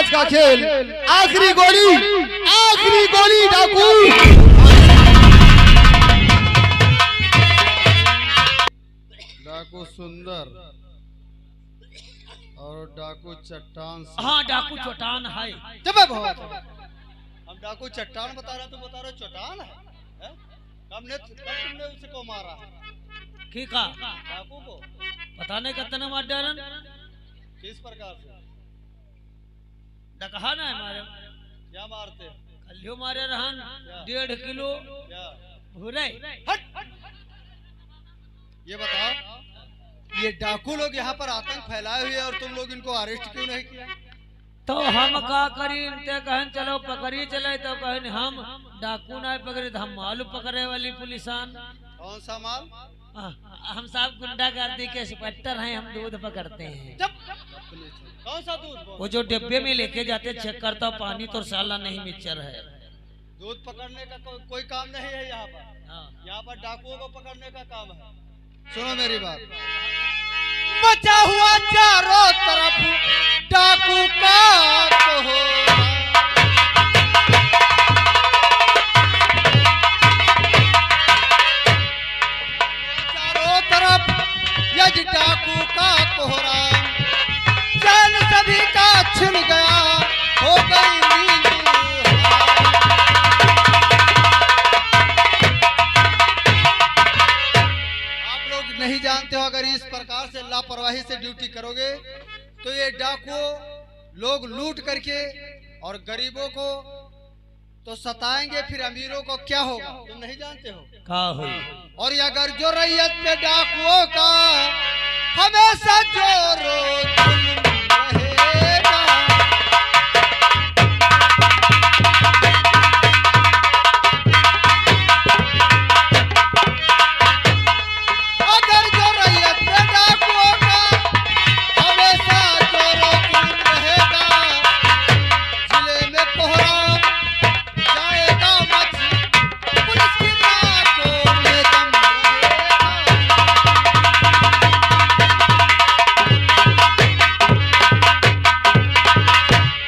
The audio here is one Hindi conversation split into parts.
आज का खेल, आखिरी गोली डाकू। डाकू सुंदर और डाकू चट्टान। हाँ डाकू चट्टान है। जब हम डाकू चट्टान बता रहे, तो बता रहे चट्टान है? तुमने उसको मारा की का डाकू को? पता नहीं कितना मार डालन। किस प्रकार से डकहा ना हमारे क्या मारते? कलियो मारे रहन 1.5 किलो भूरे। ये बताओ, ये डाकू लोग यहाँ पर आतंक फैलाए हुए और तुम लोग इनको अरेस्ट क्यों नहीं किया? तो हम का करी? कहन चलो पकड़ी चले, तो कहन हम डाकू नहीं पकड़े, तो हम मालू पकड़े वाली पुलिसान। कौन सा माल? हम साहब गुंडागर्दी के इंस्पेक्टर हैं, हम दूध पकड़ते हैं। कौन सा दूध? वो जो डिब्बे में लेके जाते, चेक करता पानी तो साला नहीं मिक्सचर है। दूध पकड़ने का कोई काम नहीं है यहाँ पर। यहाँ पर डाकुओं को पकड़ने का काम है। सुनो मेरी बात, मचा हुआ चारों तरफ डाकू का कोहरा। चारों तरफ यज डाकू का कोहरा, चैन सभी का छिन गया, हो गई नींद। आप लोग नहीं जानते हो, अगर इस प्रकार से लापरवाही से ड्यूटी करोगे तो ये डाकू लोग लूट करके और गरीबों को तो सताएंगे, फिर अमीरों को क्या होगा तुम नहीं जानते हो का हुई। और अगर जो रैयत पे डाकुओं का हमेशा जोरो जुल्म रहेगा। अगर जो रैयत पे डाकुओं का हमेशा जोरो जुल्म रहेगा, जिले में कोहराम जाएगा मच, पुलिस की नाकों में दम रहेगा।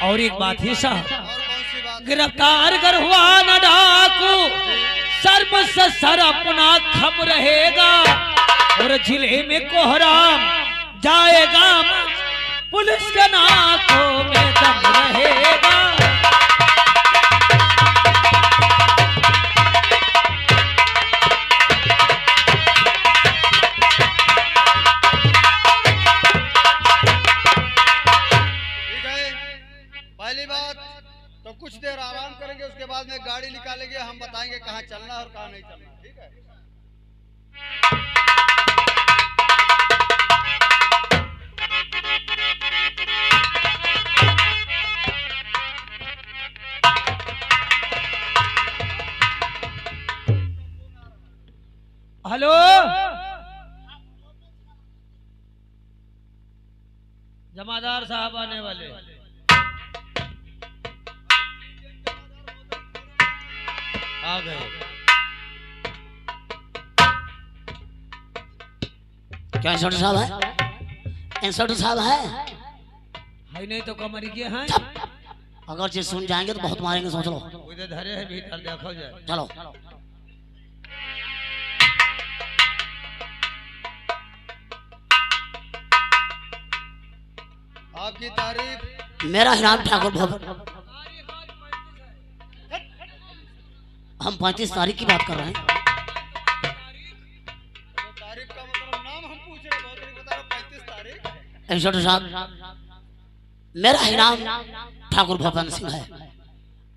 और एक बात ही साहब, और कौन सी बात? गिरफ्तार कर हुआ न डाकू, सर्व से सर अपना खम रहेगा, और जिले में कोहराम जाएगा, पुलिस के नाकों में दम रहेगा। ठीक है, पहली बात तो कुछ देर आराम करेंगे, उसके बाद में गाड़ी निकालेंगे, हम बताएंगे कहाँ चलना और कहाँ नहीं चलना। ठीक है? हेलो, जमादार साहब आने वाले। आ गए। क्या इंस्पेक्टर साहब है? इंस्पेक्टर साहब है? है नहीं तो कमर के हैं। अगर चीज सुन जाएंगे तो बहुत मारेंगे, सोच लो। उधर धरे है भीतर, देखो जाए। चलो आपकी तारीफ? मेरा नाम ठाकुर भवन। हम 35 तारीख की बात कर रहे हैं। तारीफ का मतलब नाम हम पूछ रहे, बहुत नहीं बता रहे। 35 तारीख? इंस्पेक्टर साहब, मेरा ही नाम ठाकुर भवन सिंह है,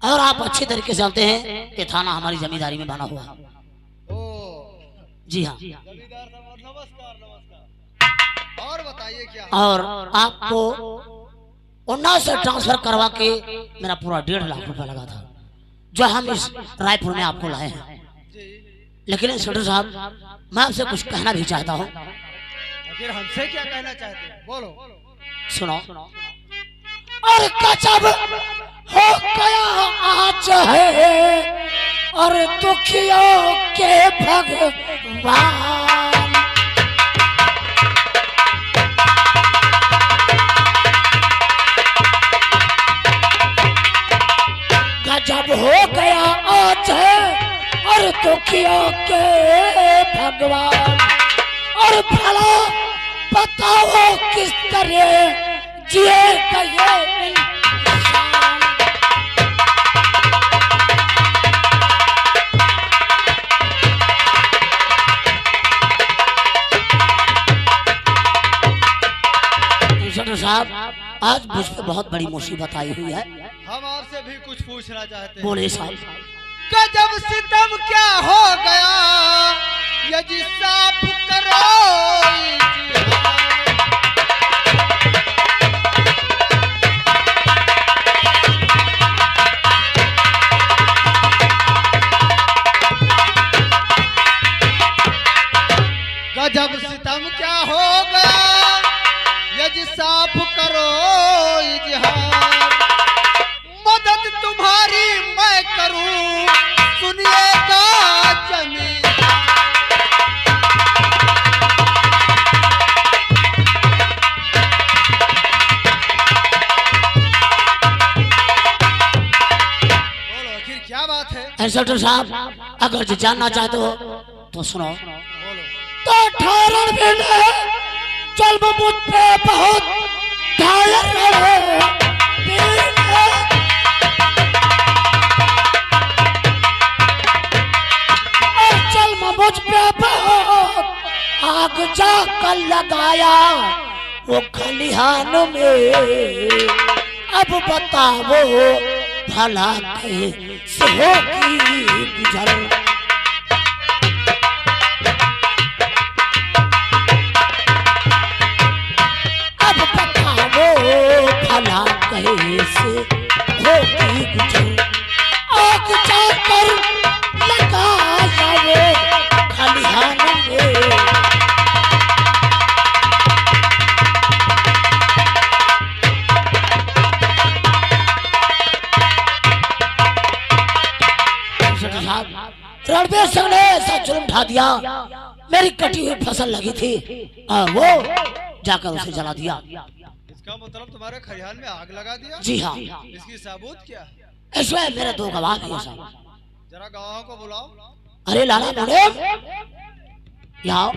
और आप अच्छे तरीके से जानते हैं कि थाना हमारी जमींदारी में बना हुआ है। जी हाँ। जमींदार साहब नमस्कार। नमस्कार। और बताइए क्या? और आपको उन्नाव से ट्रांसफर करवा के मेरा पूरा 1.5 लाख रुपया लगा था, जो हम इस रायपुर में आपको लाए हैं। लेकिन इंस्पेक्टर साहब, मैं आपसे कुछ कहना भी चाहता हूँ। फिर हमसे क्या कहना चाहते हैं? बोलो। सुनो। और गजब हो गया आज है, और दुखियों के भगवान। जब हो गया आज और दुखियों के भगवान, और भला बताओ किस तरह जिएगा ये इंसान। इंस्पेक्टर साहब, आज मुझ पे बहुत बड़ी मुसीबत आई हुई है। हम आपसे भी कुछ पूछना चाहते हैं। बोले साहब। गजब सितम क्या हो गया, ये जी साफ करो। गजब सितम क्या हो गया, ये जी साफ करो इजहार। मदद तुम्हारी मैं करूं, सुनिएगा जमींदार। बोलो आखिर क्या बात है। इंस्पेक्टर साहब, अगर जो जानना चाहते हो तो सुनो। बोलो। तो ठहरन भी नहीं, चल मुझ पे बहुत घायल रहे। और चल मुझ पे बहुत आग जाकर लगाया वो खलिहान में। अब बताओ भला कैसे होगी गुजर। भला कैसे होगी गुजर। आग जाकर लगाया वो खलिहान में। रणबीर सिंह ने ऐसा जुर्म ढा दिया, मेरी कटी हुई फसल लगी थी वो जाकर उसे जला दिया। इसका मतलब तुम्हारे खलिहान में आग लगा दिया? जी हाँ। इसकी सबूत क्या है? इसमें मेरे दो गवाह हैं साहब। जरा गवाहों को बुलाओ। अरे लाला मुने, यहाँ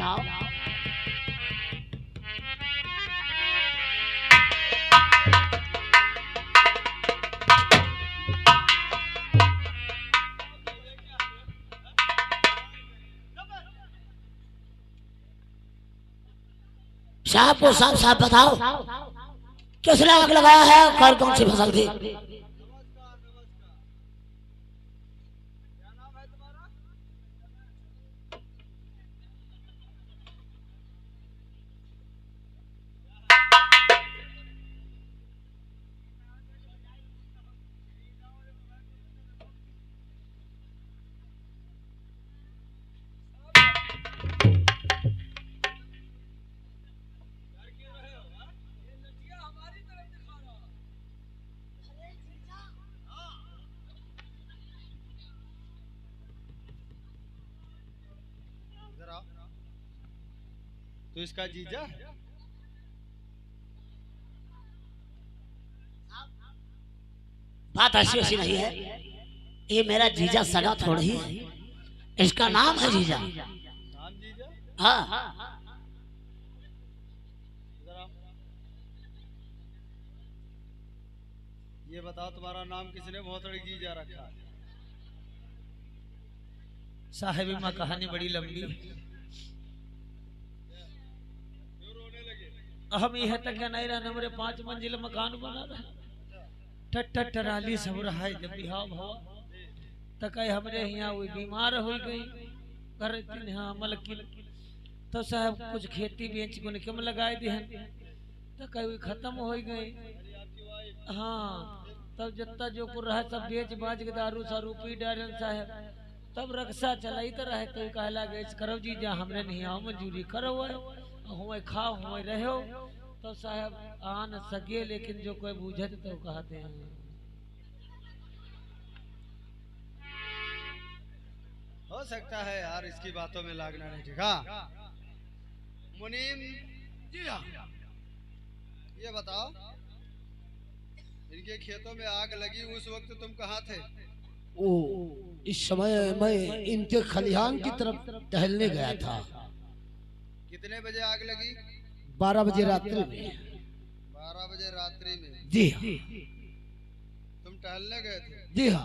साहब को साफ साफ बताओ, किसने आग लगाया है, कौन कौन सी फसल थी? तो इसका जीजा बात ऐसी ऐसी नहीं है, ये मेरा जीजा सगा थोड़ी है, इसका नाम है जीजा। नाम जीजा? हाँ। ये बताओ तुम्हारा नाम किसने भोसड़ी जीजा रखा? साहिब माँ कहानी बड़ी लंबी। हम यह तक नहीं रहने, मेरे 5 मंजिल मकान बना रहा, टराली सब रहा है। जब बिहाव भवा तक हमरे यहाँ हुई बीमार हो गई, घर यहाँ अमल की तो साहब कुछ खेती बेच को निकम लगाए दिहन, तक खत्म हो गई। हाँ, तब जितना जो कुछ रहा सब बेच बाज के दारू सारू पी डारन साहब, तब रक्षा चलाई तो रहे। तो कहला गए करो जी जा हमने नहीं आओ मंजूरी करो हुए खाओ हुए रहो। तो साहब आ न सके, लेकिन जो कोई बूझे तो कहते हैं। हो सकता है यार इसकी बातों में लागना नहीं। ठीक है मुनीम जी, ये बताओ इनके खेतों में आग लगी उस वक्त तुम कहाँ थे? वो इस समय मैं इनके खलिहान की तरफ टहलने गया था। कितने बजे आग लगी? 12 बजे रात्रि में। 12 बजे रात्रि में? जी हाँ। तुम टहलने गए थे? जी हाँ।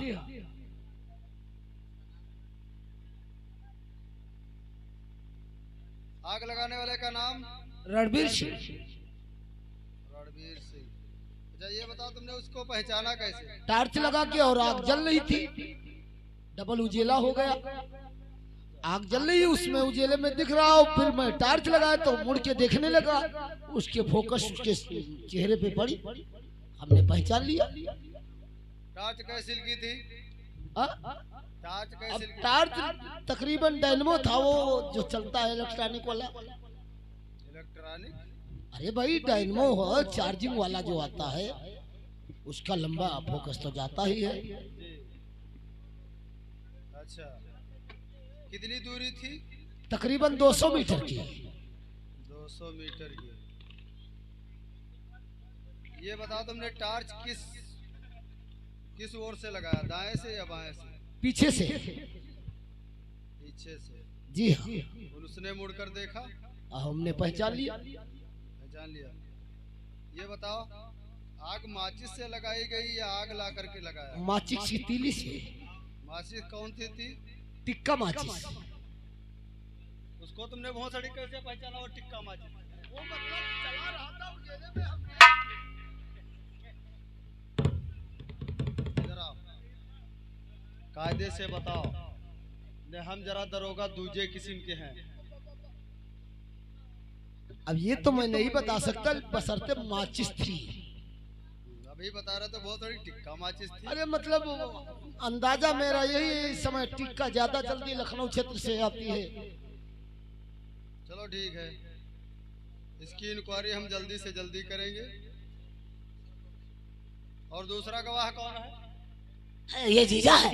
आग लगाने वाले का नाम? रणबीर सिंह। रणबीर सिंह। अच्छा ये बताओ तुमने उसको पहचाना कैसे? टार्च लगा के, और आग जल रही थी, डबल उजेला हो गया। आग जल रही, उसमें उजेले में दिख रहा हो, फिर मैं टार्च लगाया तो मुड़ के देखने लगा, उसके फोकस उसके चेहरे पे पड़ी, हमने पहचान लिया। टार्च कैसे की थी? टार्च अब कैसे? टार्च तकरीबन डायनमो था, वो जो चलता है इलेक्ट्रॉनिक वाला। इलेक्ट्रॉनिक? अरे भाई डायनमो हो, चार्जिंग वाला जो आता है, उसका लंबा फोकस तो जाता ही है। अच्छा कितनी दूरी थी? तकरीबन 200 मीटर की। 200 मीटर की। ये बताओ तुमने टार्च किस ओर से लगाया, दाएं से या बाएं से? पीछे से। पीछे से? जी हाँ। और उसने मुड़कर देखा? हमने पहचान लिया। पहचान लिया। ये बताओ आग माचिस से लगाई गई या आग ला करके लगाया? माचिस की तीली से। माचिस कौन सी थी? टिक्का माचिस। उसको तुमने बहुत सड़ी कैसे पहचाना वो टिक्का माचिस? वो मतलब चला रहा था उजेले में, हम जरा कायदे से बताओ ने, हम जरा दरोगा दूजे किस्म के हैं। अब ये तो मैं नहीं बता सकता, बशर्ते माचिस थी। अभी बता रहे तो बहुत बड़ी टिक्का माचिस थी। अरे मतलब अंदाजा मेरा यही है, इस समय टिक्का ज्यादा जल्दी लखनऊ क्षेत्र से आती है। चलो ठीक है, इसकी इंक्वायरी हम जल्दी से जल्दी करेंगे। और दूसरा गवाह कौन है? ये जीजा है।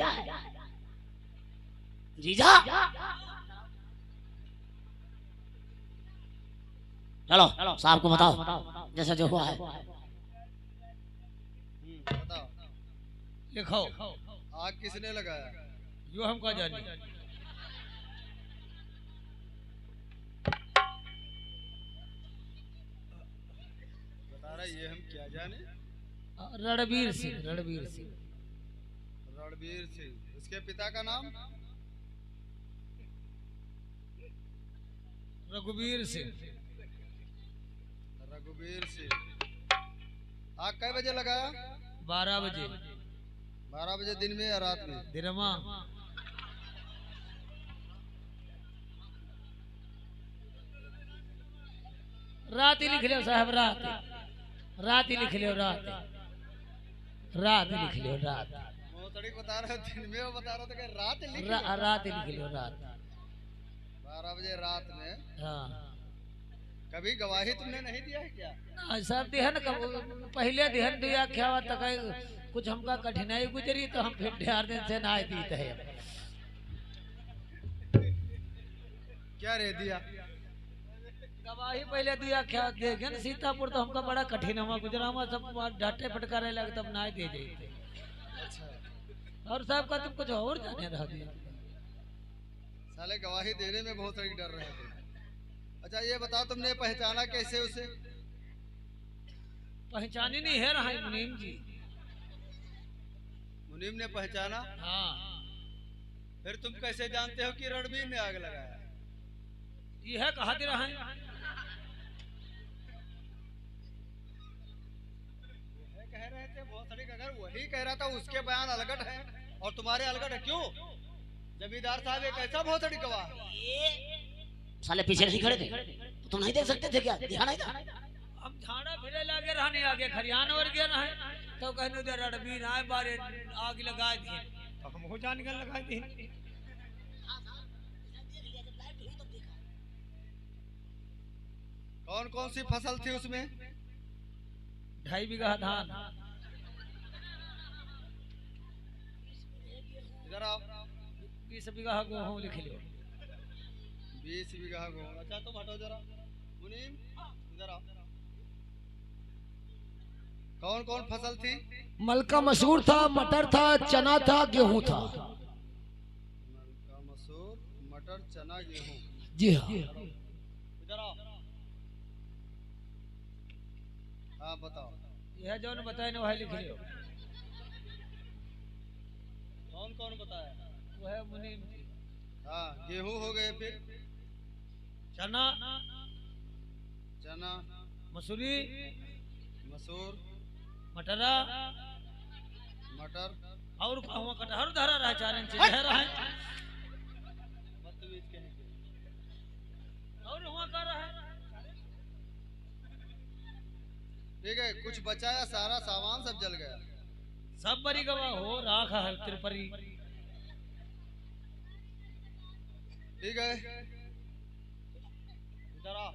जीजा चलो साहब को बताओ जैसा जो हुआ है। बताओ लिखो। आग किसने लगाया? यो हमका जानी। बता रहा ये हम क्या जाने? रणबीर सिंह। रणबीर सिंह। रणबीर सिंह। उसके पिता का नाम? रघुवीर सिंह। रघुवीर सिंह। आग कै बजे लगाया? 12 बजे। 12 बजे दिन में या रात में? दिनमा। रात ही लिख लो साहब, रात ही लिख लो, रात ही लिख लो, रात। मोतड़ी बता रहे हो दिन में, वो बता रहे थे कि रात लिख लो। रात ही लिख लो, रात। 12 बजे रात में। हाँ कभी गवाही तुमने नहीं दिया है क्या? सब दिहन पहले दिहन दिया क्या तक कुछ हमका कठिनाई गुजरी तो हम फिर ध्यान दिन से ना दीते हैं। क्या रे दिया? गवाही पहले दिया क्या देखे सीतापुर तो हमका बड़ा कठिन हुआ गुजरा हुआ, सब डांटे फटकारे लगे तब ना दे देते। अच्छा और साहब का तुम कुछ और जाने रह दिया। साले गवाही देने में बहुत सारी डर रहे थे। अच्छा ये बताओ तुमने पहचाना कैसे उसे? पहचानी नहीं है रहा मुनीम जी। मुनीम ने पहचाना? हाँ। फिर तुम कैसे जानते हो कि रणबीर ने आग लगाया? यह कहा दे रहा है। कह रहे थे बहुत सारी, अगर वही कह रहा था उसके बयान अलगट है और तुम्हारे अलगट है क्यों? जमींदार साहब एक ऐसा बहुत बड़ी गवाह। साले पीछे नहीं खड़े थे तो तुम नहीं देख सकते थे क्या? ध्यान नहीं था? अब झाड़ा फिरे लागे रहने आगे खरियान और गया ना तो कहने दे रणबीर आए बारे आग लगा दिए तो हम हो जान कर लगा दिए। कौन कौन सी फसल थी उसमें? 2.5 बीघा धान। इधर आओ। 20 बीघा गेहूं लिख लो। 20 बीघा गेहूं। अच्छा तुम हटो जरा। मुनीम इधर आओ। कौन कौन फसल थी? मलका मसूर था, मटर था, चना था, गेहूं था। मलका मसूर, मटर, चना, गेहूं। जी हाँ। इधर आओ। हाँ बताओ। यह जो ने बताया ना वही लिख लियो। कौन कौन बताया? वह मुनि। हाँ गेहूं हो गए, फिर चना, चना, मसूरी, मसूर, मटरा मटर। और कहूँ कटहर धरा रहा चारण से रह रहा है बदतमीज कहीं के। और हुआ कर रहा है। ठीक है, कुछ बचाया, सारा सामान सब जल गया। सब बरी गवा हो राख है त्रिपरी। ठीक है, इधर आ।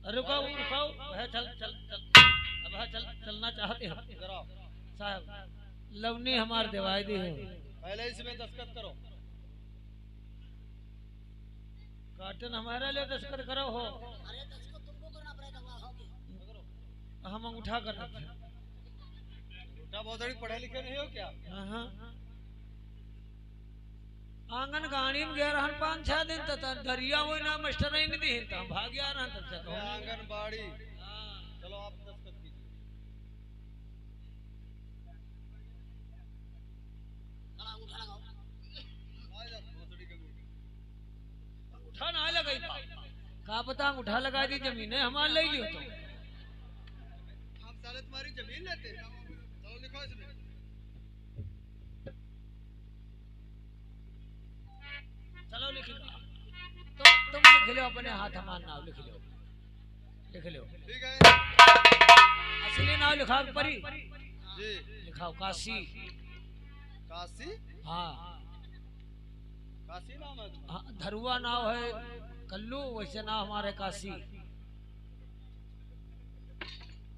रुकाओ रुकाओ, वह चल चल चल, अब वह चल चलना चाहते हो इधर आओ। साहब। लवनी हमार दिवाई दी है। पहले इसमें दस्तखत करो। कार्टन हमारे लिए दस्तखत करो हो। हम अंगूठा कर रखे हैं। बेटा बहुत बड़ी पढ़े लिखे नहीं हो क्या? हाँ। आंगन गाड़ी में गया रहन 5-6 दिन तक दरिया वो ना मास्टर नहीं दी त भाग गया रहन तब से कहूं आंगनबाड़ी। चलो आप दस्तखत कीजिए। उठा ना लगाई का पता उठा लगा दी जमीन है हमारे ले लियो तो हम साले तुम्हारी जमीन लेते हैं। चलो लिखो इसमें। चलो लिख लो। तुम लिख लो अपने हाथ हमारा नाम लिख लो। ठीक है। असली नाम लिखा परी जी। लिखाओ काशी। काशी? हाँ काशी नाम है तुम्हारा? हाँ, धरुआ नाव है कल्लू, वैसे नाम हमारे काशी।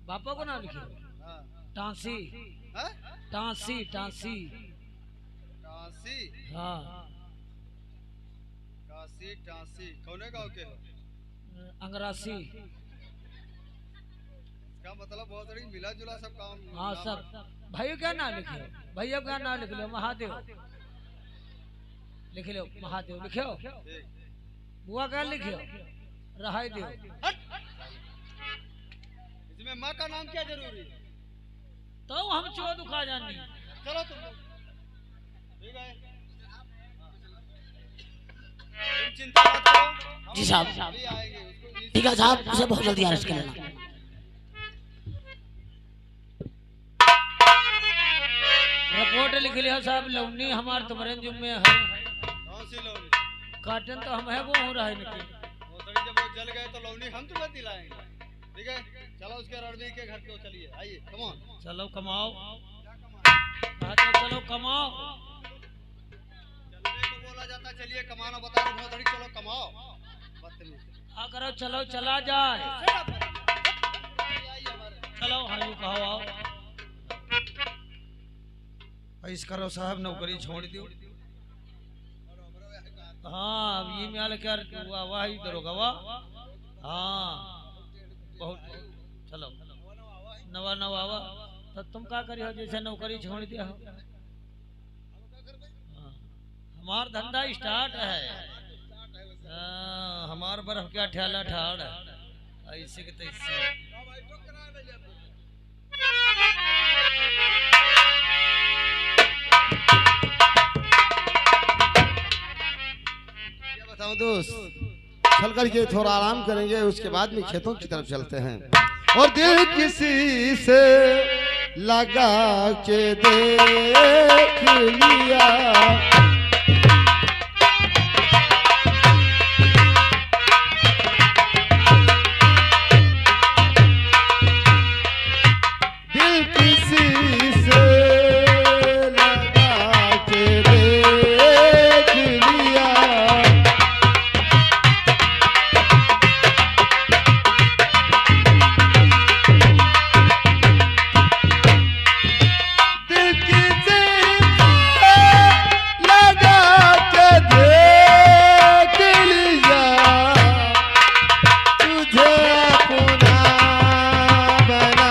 बापा को नाम लिखिए। हाँ। टांसी। हाँ? टांसी टांसी। काशी? हाँ काशी टांसी कौने गाँव के हो? अंगरासी। इसका मतलब बहुत बड़ी मिला जुला सब काम। हाँ सब। भाई क्या नाम लिखे? भैया क्या नाम लिख लो? महादेव लिख लो। महादेव लिखो। ठीक। बुआ क्या लिखो? रहाई देव। इसमें माँ का नाम क्या जरूरी है? तो हम चो दुखा जानी। चलो तुम लोग। ठीक है। तुम चिंता मत करो। जी साहब। अभी आएंगे उसको। ठीक है साहब, उसे बहुत जल्दी अरेस्ट कर लेना। रिपोर्ट लिख लिया साहब। लवनी हमारे तुम्हारे जुम्मे है। कौन सी लौनी? काटन तो हम है वो हो रहा है निकल। वो सड़ी जब वो जल गए तो लौनी हम तुम्हें दिलाएंगे। ठीक है, चलो उसके रणवीर के घर को चलिए। आइए कम ऑन। चलो कमाओ। क्या कमाए? चलो कमाओ। चलने को बोला जाता, चलिए कमाना बता रहा हूँ। बहुत बड़ी चलो कमाओ। बदतमीज। आ करो चलो चला जाए। आइए हमारे। चलो हाँ यू कहो आओ। ऐस करो साहब, नौकरी छोड़ दो। हाँ अब ये म्याल क्या हुआ? वाह इधर होगा वाह। हाँ बहुत। चलो नवा नवा आवा। तो तुम क्या करियो जैसे नौकरी छोड़ दिया हो? हाँ, हमार धंधा स्टार्ट है। हमार बर्फ क्या ठेला ठाड़ है ऐसे के तैसे। क्या बताऊं दोस्त, चल करके थोड़ा आराम करेंगे, उसके बाद में खेतों की तरफ चलते हैं। और दिल किसी से लगा के देख लिया, दिल किसी से लगा के देख लिया, दिल किसी से लगा के देख लिया, तुझे अपना बना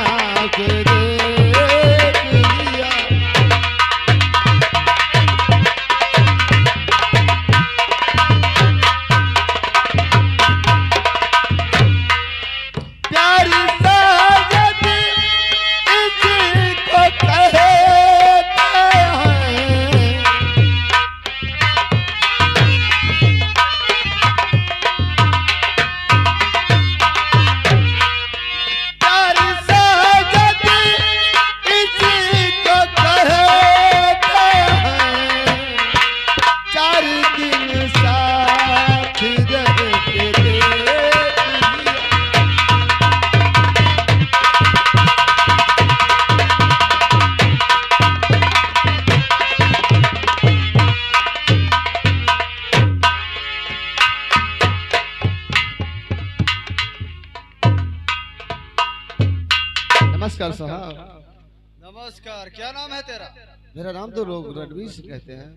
नमस्कार, क्या नाम है तेरा? मेरा नाम तो लोग रणवीर सिंह कहते हैं।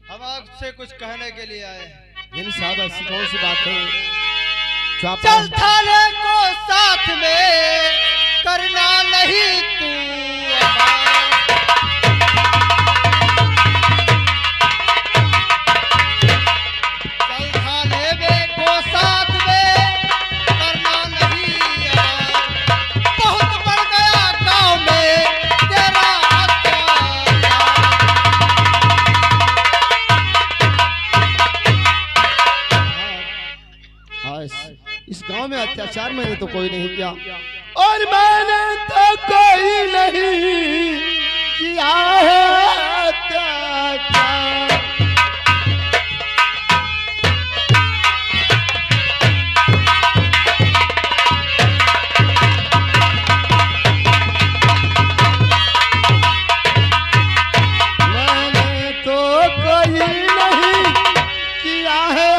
हम आपसे कुछ कहने के लिए आए हैं। यानी साहब ऐसी कौन सी बात है जो आप चल थाने को साथ में करना नहीं तू चल थाने में को साथ में करना नहीं बहुत बढ़ गया गाँव में तेरा इस गांव में अत्याचार मैंने तो कोई नहीं किया, और मैंने तो कोई नहीं किया है अत्याचार। मैंने तो कोई नहीं किया है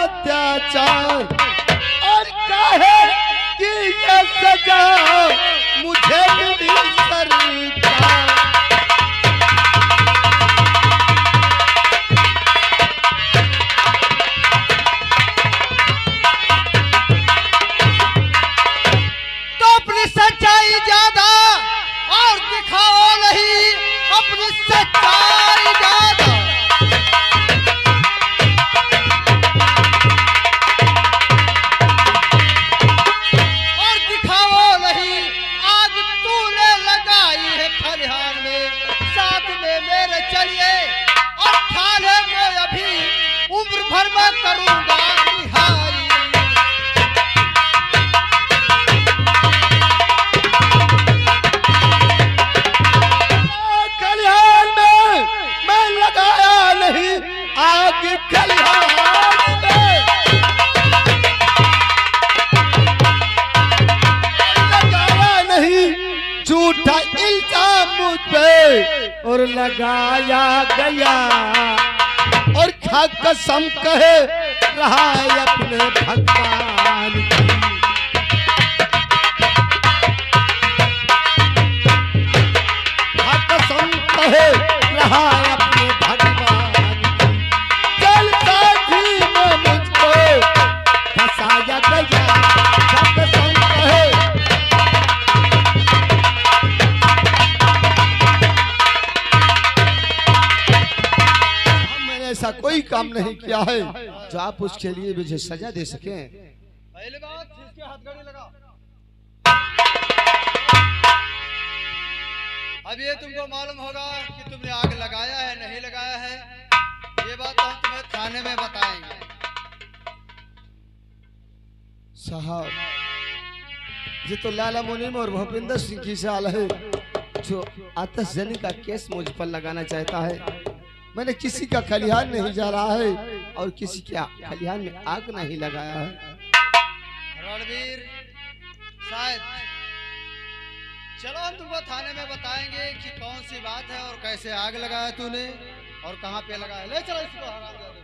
अत्याचार, कि ये सजा मुझे मिली सरकार। तो अपनी सच्चाई ज्यादा और दिखाओ नहीं अपनी सच्चाई ज्यादा। चलिए और थाने को अभी उम्र भर में करूंगा रिहाई। खलिहान में मैं लगाया नहीं आग, खलिहान में लगाया नहीं झूठा इल्जाम मुझ पे और लगाया गया, और खा कसम कहे रहा है अपने भगवान की। खा कसम कहे रहा है अपने भगवान की। जलसाथी में मुझको फंसाया गया, खा कसम कहे। ऐसा कोई काम नहीं किया है जो आप उसके लिए मुझे सजा दे सके। पहली बात इसके हथकड़ी लगा। अब ये तुमको मालूम होगा कि तुमने आग लगाया है नहीं लगाया है, ये बात हम तुम्हें थाने में बताएंगे। साहब ये तो लाला मुनीम और भूपिंदर सिंह की चाल है जो आतिशबाजी का केस मुझ पर लगाना चाहता है। मैंने किसी का खलिहान नहीं जला है और किसी के खलिहान में आग नहीं लगाया है। रणवीर शायद चलो हम तुमको थाने में बताएंगे कि कौन सी बात है और कैसे आग लगाया तूने और कहाँ पे लगाया। ले चलो इसको हरामजादे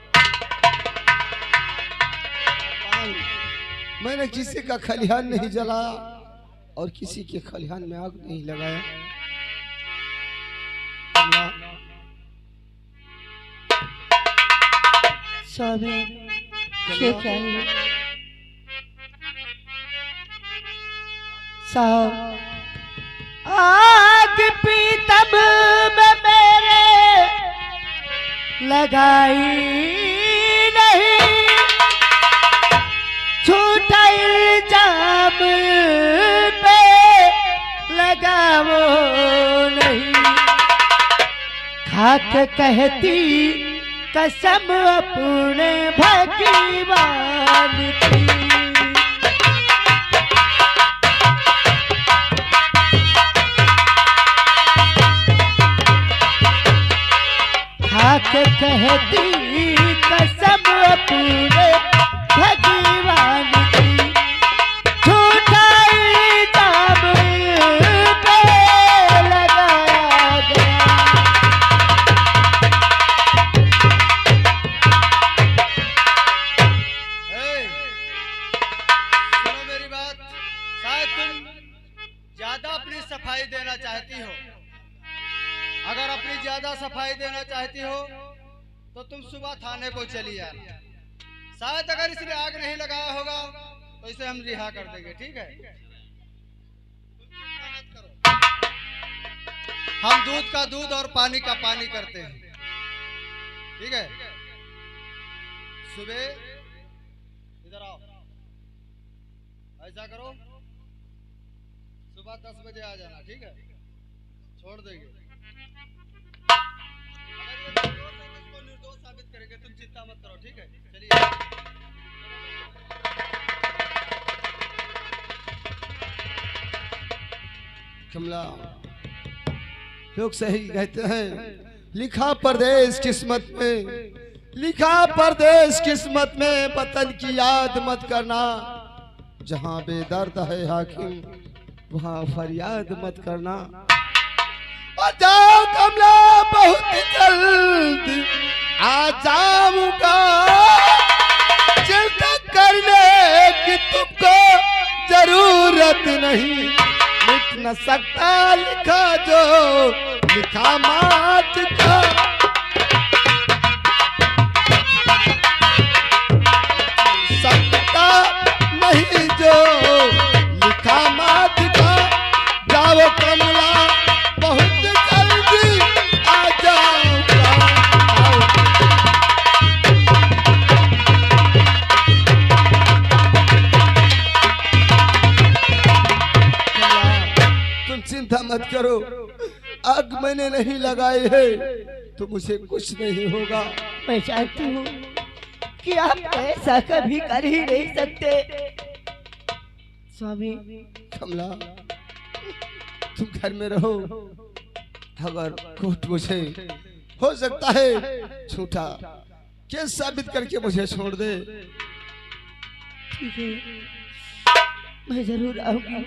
को। मैंने किसी का खलिहान नहीं जलाया और किसी के खलिहान में आग नहीं लगाया। स्वामी ये क्या है साहब? आग पीतम में मेरे लगाई नहीं, झूठा इल्जाम पे लगाओ नहीं। खाक कहती कसम अपने भगवान की। खाक कहती कसम अपने भगवान की। झूठा इल्जाम पे लगाया गया। सफाई देना चाहती हो, अगर अपनी ज्यादा सफाई देना चाहती हो तो तुम सुबह थाने को चली आना। शायद अगर इसने आग नहीं लगाया होगा तो इसे हम रिहा कर देंगे, ठीक है? हम दूध का दूध और पानी का पानी करते हैं, ठीक है? सुबह इधर आओ, ऐसा करो, सुबह 10 बजे आ जाना, ठीक है? छोड़ देंगे। अगर ये निर्दोष है तो इसको निर्दोष साबित करेंगे, तुम चिंता मत करो, ठीक है? चलिए। कमला, लोग सही कहते हैं, लिखा परदेश किस्मत में, लिखा परदेश किस्मत में, वतन की याद मत करना। जहां बेदर्द है हाकिम वहां फरियाद मत करना। और जाओ कमला, बहुत जल्द आ जाऊंगा, चिंता करने की तुमको जरूरत नहीं। मिट न सकता लिखा जो लिखा मात का। सकता नहीं जो लिखा मात का। जाओ कमला, बहुत जल्दी आ जाऊंगा। तुम चिंता मत करो, आग मैंने नहीं लगाई है तो मुझे कुछ नहीं होगा। मैं जानती हूँ कि आप ऐसा कभी कर ही नहीं सकते स्वामी। कमला, तुम घर में रहो, अगर कोर्ट मुझे हो सकता है झूठा केस साबित करके मुझे छोड़ दे। ठीक है, मैं जरूर आऊंगी।